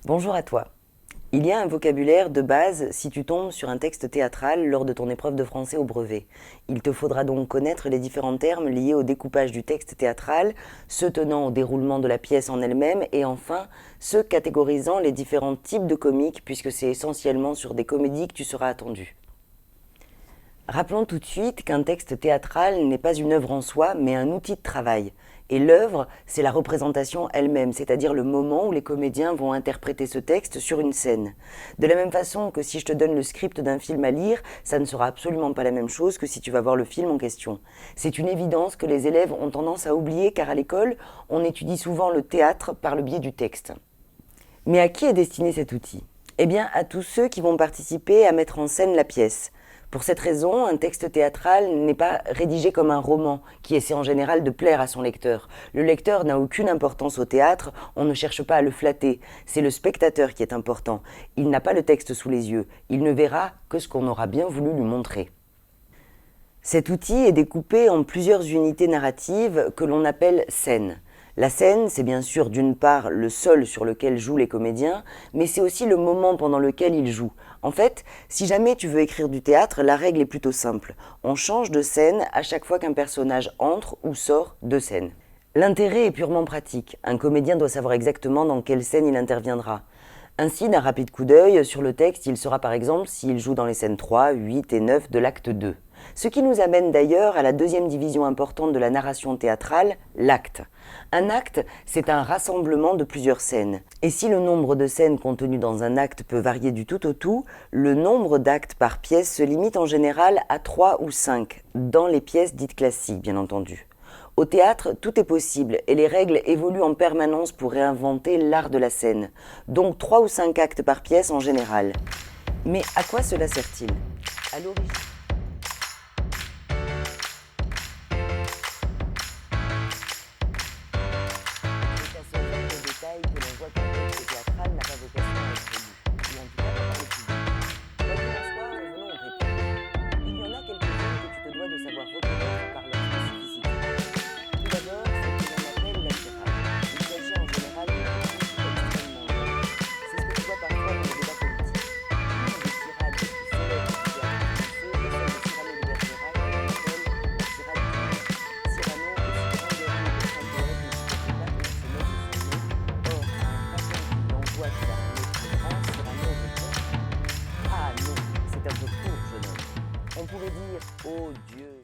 Bonjour à toi. Il y a un vocabulaire de base si tu tombes sur un texte théâtral lors de ton épreuve de français au brevet. Il te faudra donc connaître les différents termes liés au découpage du texte théâtral, ceux tenant au déroulement de la pièce en elle-même et enfin ceux catégorisant les différents types de comiques puisque c'est essentiellement sur des comédies que tu seras attendu. Rappelons tout de suite qu'un texte théâtral n'est pas une œuvre en soi, mais un outil de travail. Et l'œuvre, c'est la représentation elle-même, c'est-à-dire le moment où les comédiens vont interpréter ce texte sur une scène. De la même façon que si je te donne le script d'un film à lire, ça ne sera absolument pas la même chose que si tu vas voir le film en question. C'est une évidence que les élèves ont tendance à oublier car à l'école, on étudie souvent le théâtre par le biais du texte. Mais à qui est destiné cet outil ? Eh bien, à tous ceux qui vont participer à mettre en scène la pièce. Pour cette raison, un texte théâtral n'est pas rédigé comme un roman, qui essaie en général de plaire à son lecteur. Le lecteur n'a aucune importance au théâtre, on ne cherche pas à le flatter. C'est le spectateur qui est important. Il n'a pas le texte sous les yeux, il ne verra que ce qu'on aura bien voulu lui montrer. Cet outil est découpé en plusieurs unités narratives que l'on appelle scènes. La scène, c'est bien sûr d'une part le sol sur lequel jouent les comédiens, mais c'est aussi le moment pendant lequel ils jouent. En fait, si jamais tu veux écrire du théâtre, la règle est plutôt simple. On change de scène à chaque fois qu'un personnage entre ou sort de scène. L'intérêt est purement pratique. Un comédien doit savoir exactement dans quelle scène il interviendra. Ainsi, d'un rapide coup d'œil, sur le texte, il saura par exemple s'il joue dans les scènes 3, 8 et 9 de l'acte 2. Ce qui nous amène d'ailleurs à la deuxième division importante de la narration théâtrale, l'acte. Un acte, c'est un rassemblement de plusieurs scènes. Et si le nombre de scènes contenues dans un acte peut varier du tout au tout, le nombre d'actes par pièce se limite en général à 3 ou 5, dans les pièces dites classiques bien entendu. Au théâtre, tout est possible et les règles évoluent en permanence pour réinventer l'art de la scène. Donc 3 ou 5 actes par pièce en général. Mais à quoi cela sert-il ? À l'origine. C'est à ce genre de détail que l'on voit qu'un texte théâtral n'a pas vocation à être lu, ou en tout cas pas par le public. Quoi qu'il en soit, revenons aux réponses. Il y en a quelques-unes que tu te dois de savoir reconnaître par leur spécificité. Tout d'abord, c'est ce que l'on appelle la tirade. Il s'agit en général de critiques extrêmement longues. C'est ce que tu vois parfois dans les débats politiques. Une des tirades les plus célèbres du théâtre français est celle de Cyrano de Bergerac que l'on appelle la tirade du maire. Cyrano, aussi grand guerrier que saint poète, ne supportait pas qu'on se moque de son nom. Or, quand on lui envoie qu'il a un autre grand, Cyrano répond: Ah non, c'est un peu court, jeune homme. On pourrait dire: Oh Dieu.